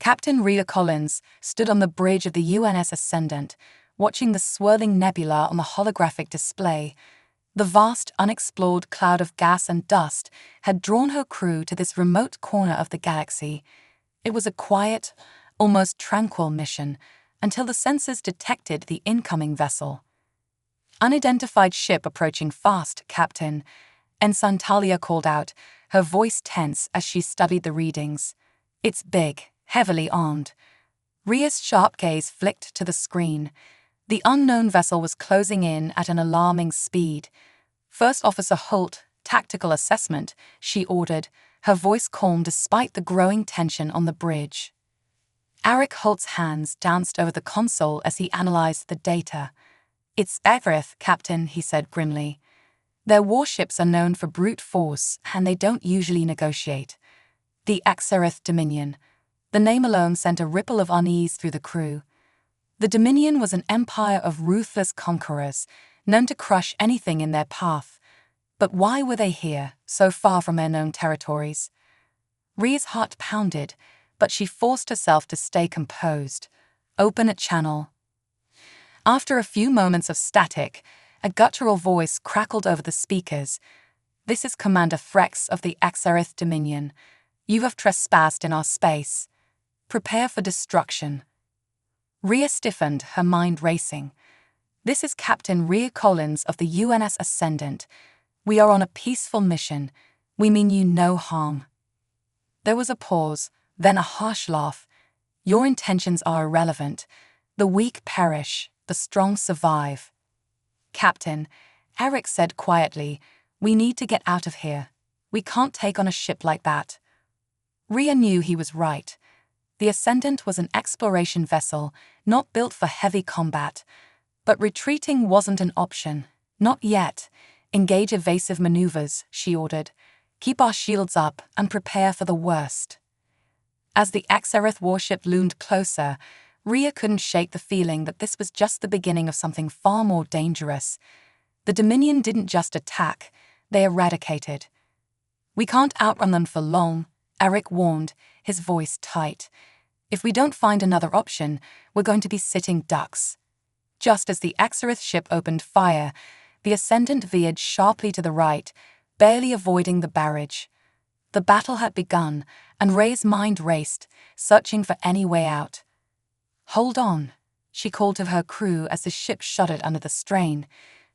Captain Rhea Collins stood on the bridge of the UNS Ascendant, watching the swirling nebula on the holographic display. The vast, unexplored cloud of gas and dust had drawn her crew to this remote corner of the galaxy. It was a quiet, almost tranquil mission, until the sensors detected the incoming vessel. "Unidentified ship approaching fast, Captain," Ensign Talia called out, her voice tense as she studied the readings. "It's big, heavily armed." Rhea's sharp gaze flicked to the screen. The unknown vessel was closing in at an alarming speed. "First Officer Holt, tactical assessment," she ordered, her voice calm despite the growing tension on the bridge. Eric Holt's hands danced over the console as he analyzed the data. "It's Aerith, Captain," he said grimly. "Their warships are known for brute force, and they don't usually negotiate. The Aerith Dominion." The name alone sent a ripple of unease through the crew. The Dominion was an empire of ruthless conquerors, known to crush anything in their path. But why were they here, so far from their known territories? Rhea's heart pounded, but she forced herself to stay composed. "Open a channel." After a few moments of static, a guttural voice crackled over the speakers. "This is Commander Frex of the Aerith Dominion. You have trespassed in our space. Prepare for destruction." Rhea stiffened, her mind racing. "This is Captain Rhea Collins of the UNS Ascendant. We are on a peaceful mission. We mean you no harm." There was a pause, then a harsh laugh. "Your intentions are irrelevant. The weak perish, the strong survive." "Captain," Eric said quietly, "we need to get out of here. We can't take on a ship like that." Rhea knew he was right. The Ascendant was an exploration vessel, not built for heavy combat. But retreating wasn't an option. "Not yet. Engage evasive maneuvers," she ordered. "Keep our shields up and prepare for the worst." As the Aerith warship loomed closer, Rhea couldn't shake the feeling that this was just the beginning of something far more dangerous. The Dominion didn't just attack, they eradicated. "We can't outrun them for long," Eric warned, his voice tight. "If we don't find another option, we're going to be sitting ducks." Just as the Aerith ship opened fire, the Ascendant veered sharply to the right, barely avoiding the barrage. The battle had begun, and Rhea's mind raced, searching for any way out. "Hold on," she called to her crew as the ship shuddered under the strain.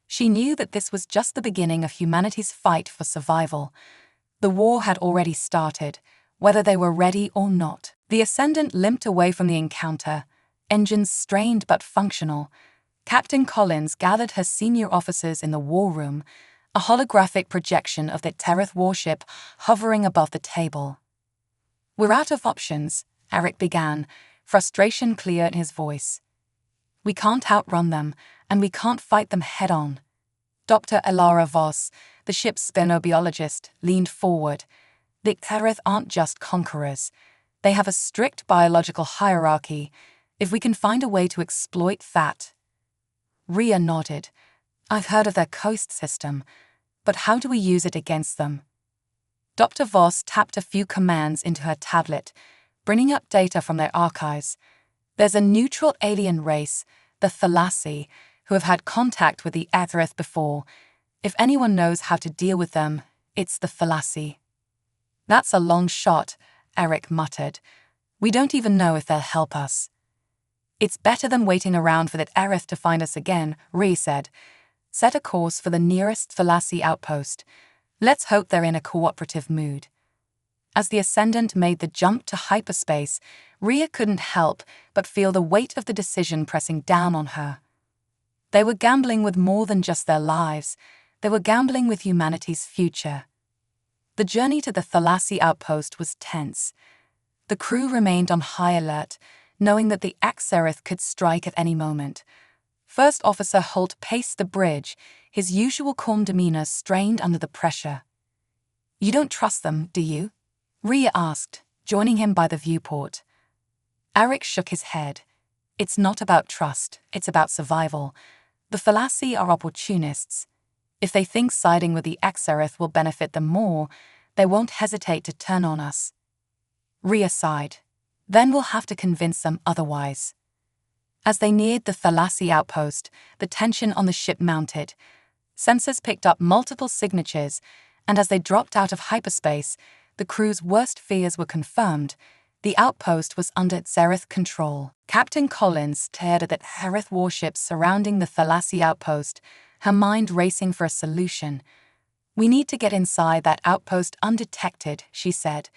She knew that this was just the beginning of humanity's fight for survival. The war had already started, whether they were ready or not. The Ascendant limped away from the encounter, engines strained but functional. Captain Collins gathered her senior officers in the war room, a holographic projection of the Aerith warship hovering above the table. "We're out of options," Eric began, frustration clear in his voice. "We can't outrun them, and we can't fight them head-on." Dr. Elara Voss, the ship's spinobiologist, leaned forward. "The Aerith aren't just conquerors. They have a strict biological hierarchy. If we can find a way to exploit that..." Rhea nodded. "I've heard of their coast system, but how do we use it against them?" Dr. Voss tapped a few commands into her tablet, bringing up data from their archives. "There's a neutral alien race, the Thalasi, who have had contact with the Aerith before. If anyone knows how to deal with them, it's the Thalasi." "That's a long shot," Eric muttered. "We don't even know if they'll help us." "It's better than waiting around for that Aerith to find us again," Rhea said. "Set a course for the nearest Thalasi outpost. Let's hope they're in a cooperative mood." As the Ascendant made the jump to hyperspace, Rhea couldn't help but feel the weight of the decision pressing down on her. They were gambling with more than just their lives. They were gambling with humanity's future. The journey to the Thalasi outpost was tense. The crew remained on high alert, knowing that the Aerith could strike at any moment. First Officer Holt paced the bridge, his usual calm demeanor strained under the pressure. "You don't trust them, do you?" Rhea asked, joining him by the viewport. Eric shook his head. "It's not about trust, it's about survival. The Thalasi are opportunists. If they think siding with the Aerith will benefit them more, they won't hesitate to turn on us." Rhea sighed. Then we'll have to convince them otherwise. As they neared the Thalassa outpost, the tension on the ship mounted. Sensors picked up multiple signatures, and as they dropped out of hyperspace, the crew's worst fears were confirmed. The outpost was under Xerath control. Captain Collins stared at the Xerath warships surrounding the Thalassa outpost, her mind racing for a solution. "We need to get inside that outpost undetected," she said.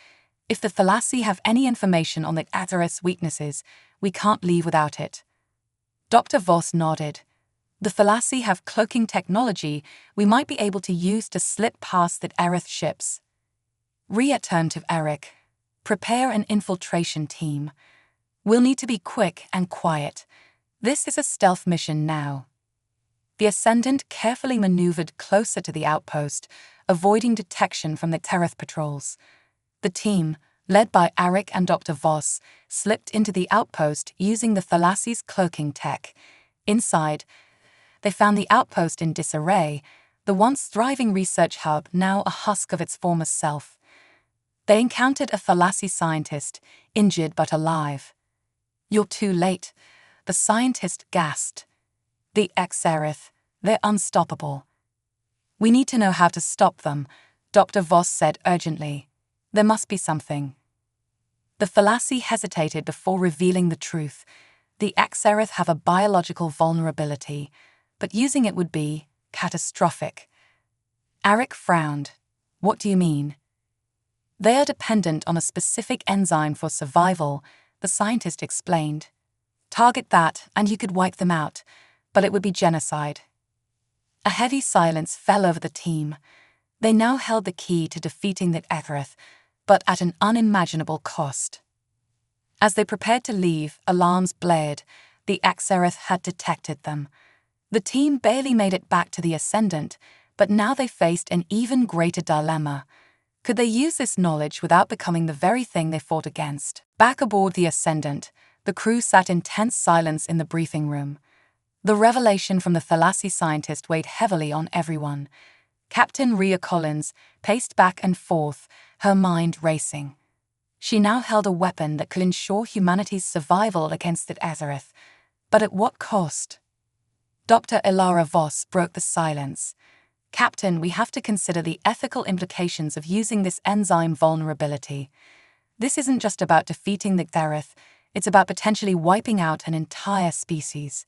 "If the Thalassa have any information on the Xerath's weaknesses, we can't leave without it." Dr. Voss nodded. "The Thalassa have cloaking technology we might be able to use to slip past the Xerath ships." Rhea turned to Eric. "Prepare an infiltration team. We'll need to be quick and quiet. This is a stealth mission now." The Ascendant carefully maneuvered closer to the outpost, avoiding detection from the Xerath patrols. The team, led by Eric and Dr. Voss, slipped into the outpost using the Thalassa's cloaking tech. Inside, they found the outpost in disarray, the once thriving research hub now a husk of its former self. They encountered a Thalassa scientist, injured but alive. "You're too late," the scientist gasped. "The Xerath, they're unstoppable." "We need to know how to stop them," Dr. Voss said urgently. "There must be something." The Thalassa hesitated before revealing the truth. "The Xerath have a biological vulnerability, but using it would be catastrophic." Eric frowned. "What do you mean?" "They are dependent on a specific enzyme for survival," the scientist explained. "Target that and you could wipe them out, but it would be genocide." A heavy silence fell over the team. They now held the key to defeating the Xerath, but at an unimaginable cost. As they prepared to leave, alarms blared. The Xerath had detected them. The team barely made it back to the Ascendant, but now they faced an even greater dilemma. Could they use this knowledge without becoming the very thing they fought against? Back aboard the Ascendant, the crew sat in tense silence in the briefing room. The revelation from the Thalassa scientist weighed heavily on everyone. Captain Rhea Collins paced back and forth, her mind racing. She now held a weapon that could ensure humanity's survival against the Xerath, but at what cost? Dr. Ilara Voss broke the silence. "Captain, we have to consider the ethical implications of using this enzyme vulnerability. This isn't just about defeating the Xerath, it's about potentially wiping out an entire species."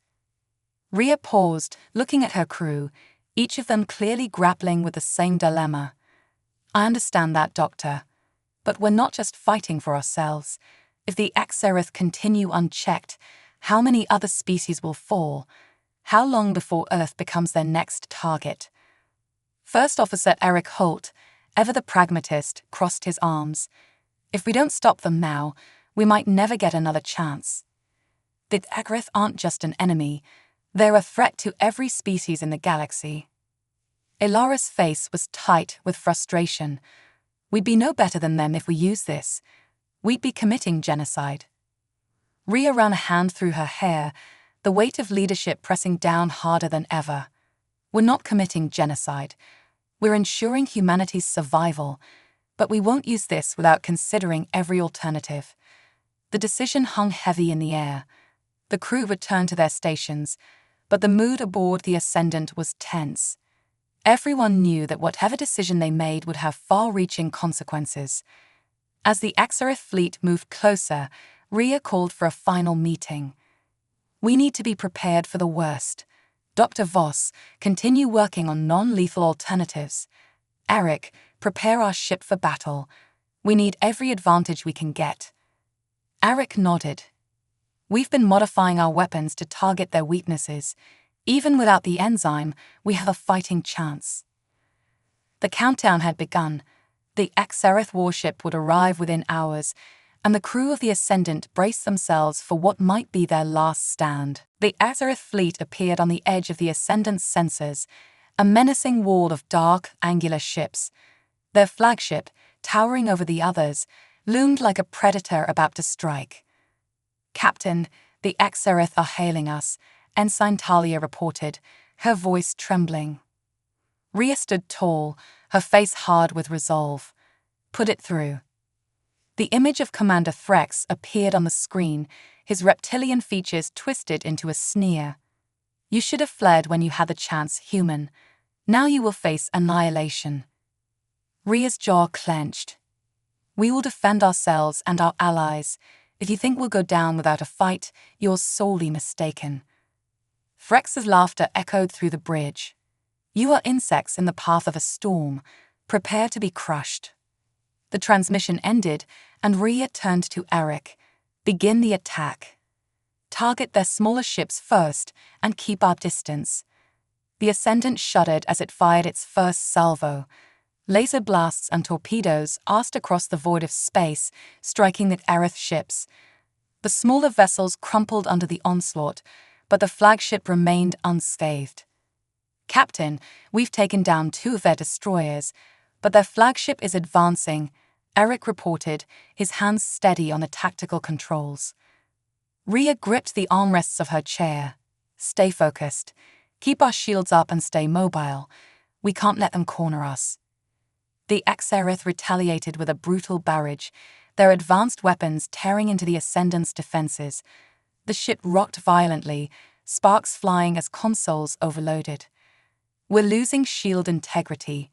Rhea paused, looking at her crew, each of them clearly grappling with the same dilemma. "I understand that, Doctor. But we're not just fighting for ourselves. If the Xerath continue unchecked, how many other species will fall? How long before Earth becomes their next target?" First Officer Eric Holt, ever the pragmatist, crossed his arms. "If we don't stop them now, we might never get another chance. The Xerath aren't just an enemy. They're a threat to every species in the galaxy." Ilara's face was tight with frustration. "We'd be no better than them if we use this. We'd be committing genocide." Rhea ran a hand through her hair, the weight of leadership pressing down harder than ever. "We're not committing genocide. We're ensuring humanity's survival, but we won't use this without considering every alternative." The decision hung heavy in the air. The crew returned to their stations, but the mood aboard the Ascendant was tense. Everyone knew that whatever decision they made would have far-reaching consequences. As the Xerath fleet moved closer, Rhea called for a final meeting. "We need to be prepared for the worst. Dr. Voss, continue working on non-lethal alternatives. Eric, prepare our ship for battle. We need every advantage we can get." Eric nodded. "We've been modifying our weapons to target their weaknesses. Even without the enzyme, we have a fighting chance." The countdown had begun. The Xerath warship would arrive within hours, and the crew of the Ascendant braced themselves for what might be their last stand. The Xerath fleet appeared on the edge of the Ascendant's sensors, a menacing wall of dark, angular ships. Their flagship, towering over the others, loomed like a predator about to strike. "Captain, the Xerath are hailing us," Ensign Talia reported, her voice trembling. Rhea stood tall, her face hard with resolve. "Put it through." The image of Commander Threx appeared on the screen, his reptilian features twisted into a sneer. "You should have fled when you had the chance, human. Now you will face annihilation." Rhea's jaw clenched. "We will defend ourselves and our allies. If you think we'll go down without a fight, you're sorely mistaken." Threx's laughter echoed through the bridge. "You are insects in the path of a storm. Prepare to be crushed." The transmission ended, and Rhea turned to Eric. "Begin the attack. Target their smaller ships first and keep our distance." The Ascendant shuddered as it fired its first salvo. Laser blasts and torpedoes arsed across the void of space, striking the Aerith ships. The smaller vessels crumpled under the onslaught, but the flagship remained unscathed. "Captain, we've taken down 2 of their destroyers, but their flagship is advancing," Eric reported, his hands steady on the tactical controls. Rhea gripped the armrests of her chair. "Stay focused. Keep our shields up and stay mobile. We can't let them corner us." The Aerith retaliated with a brutal barrage, their advanced weapons tearing into the Ascendant's defenses. The ship rocked violently, sparks flying as consoles overloaded. "We're losing shield integrity,"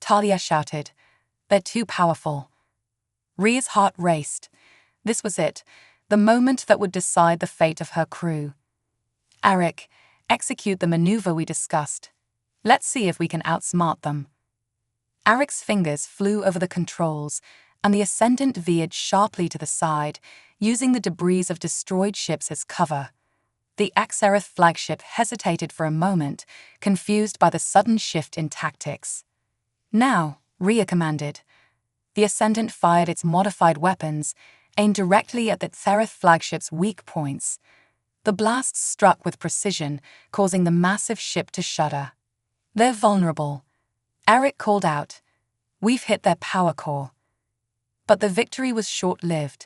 Talia shouted. "They're too powerful." Rhea's heart raced. This was it, the moment that would decide the fate of her crew. "Eric, execute the maneuver we discussed. Let's see if we can outsmart them." Eric's fingers flew over the controls, and the Ascendant veered sharply to the side, using the debris of destroyed ships as cover. The Aerith flagship hesitated for a moment, confused by the sudden shift in tactics. "Now," Rhea commanded. The Ascendant fired its modified weapons, aimed directly at the Aerith flagship's weak points. The blasts struck with precision, causing the massive ship to shudder. "They're vulnerable," Eric called out. "We've hit their power core." But the victory was short-lived.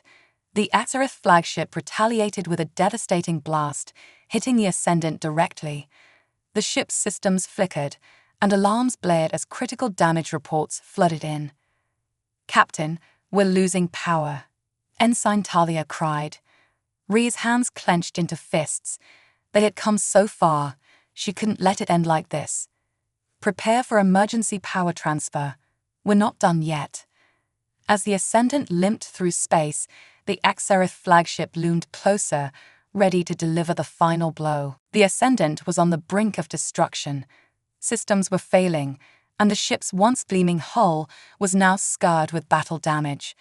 The Aerith flagship retaliated with a devastating blast, hitting the Ascendant directly. The ship's systems flickered, and alarms blared as critical damage reports flooded in. "Captain, we're losing power," Ensign Talia cried. Rhea's hands clenched into fists. They had come so far, she couldn't let it end like this. "Prepare for emergency power transfer. We're not done yet." As the Ascendant limped through space, the Aerith flagship loomed closer, ready to deliver the final blow. The Ascendant was on the brink of destruction. Systems were failing, and the ship's once gleaming hull was now scarred with battle damage.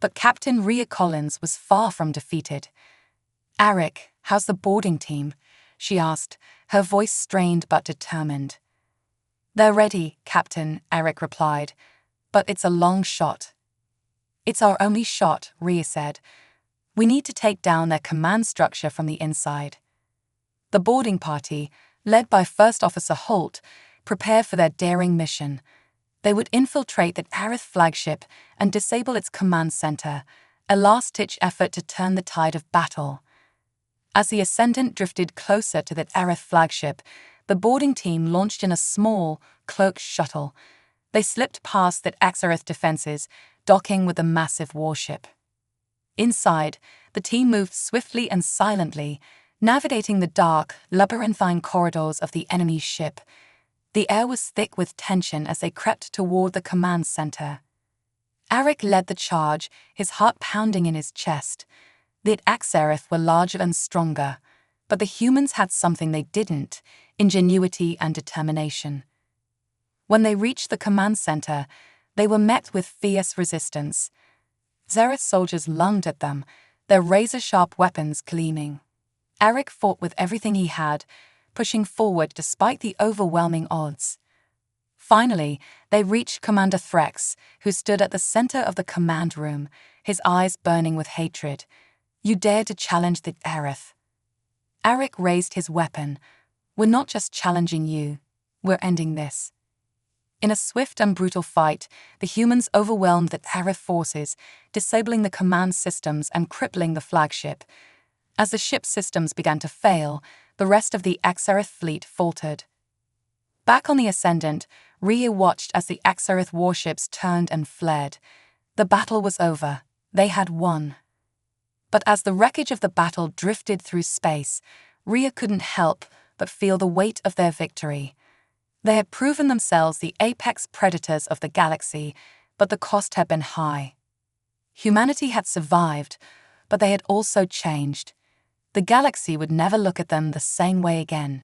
But Captain Rhea Collins was far from defeated. "Eric, how's the boarding team?" she asked, her voice strained but determined. "They're ready, Captain," Eric replied, "but it's a long shot." "It's our only shot," Rhea said. "We need to take down their command structure from the inside." The boarding party, led by First Officer Holt, prepared for their daring mission. They would infiltrate the Aerith flagship and disable its command center, a last-ditch effort to turn the tide of battle. As the Ascendant drifted closer to the Aerith flagship, the boarding team launched in a small, cloaked shuttle. They slipped past the Aerith defenses, docking with the massive warship. Inside, the team moved swiftly and silently, navigating the dark, labyrinthine corridors of the enemy's ship. The air was thick with tension as they crept toward the command center. Eric led the charge, his heart pounding in his chest. The Aerith were larger and stronger, but the humans had something they didn't: ingenuity and determination. When they reached the command center, they were met with fierce resistance. Xerath soldiers lunged at them, their razor-sharp weapons gleaming. Eric fought with everything he had, pushing forward despite the overwhelming odds. Finally, they reached Commander Threx, who stood at the center of the command room, his eyes burning with hatred. "You dared to challenge the Aerith." Eric raised his weapon. "We're not just challenging you, we're ending this." In a swift and brutal fight, the humans overwhelmed the Aerith forces, disabling the command systems and crippling the flagship. As the ship's systems began to fail, the rest of the Aerith fleet faltered. Back on the Ascendant, Rhea watched as the Aerith warships turned and fled. The battle was over, They had won. But as the wreckage of the battle drifted through space, Rhea couldn't help but feel the weight of their victory. They had proven themselves the apex predators of the galaxy, but the cost had been high. Humanity had survived, but they had also changed. The galaxy would never look at them the same way again.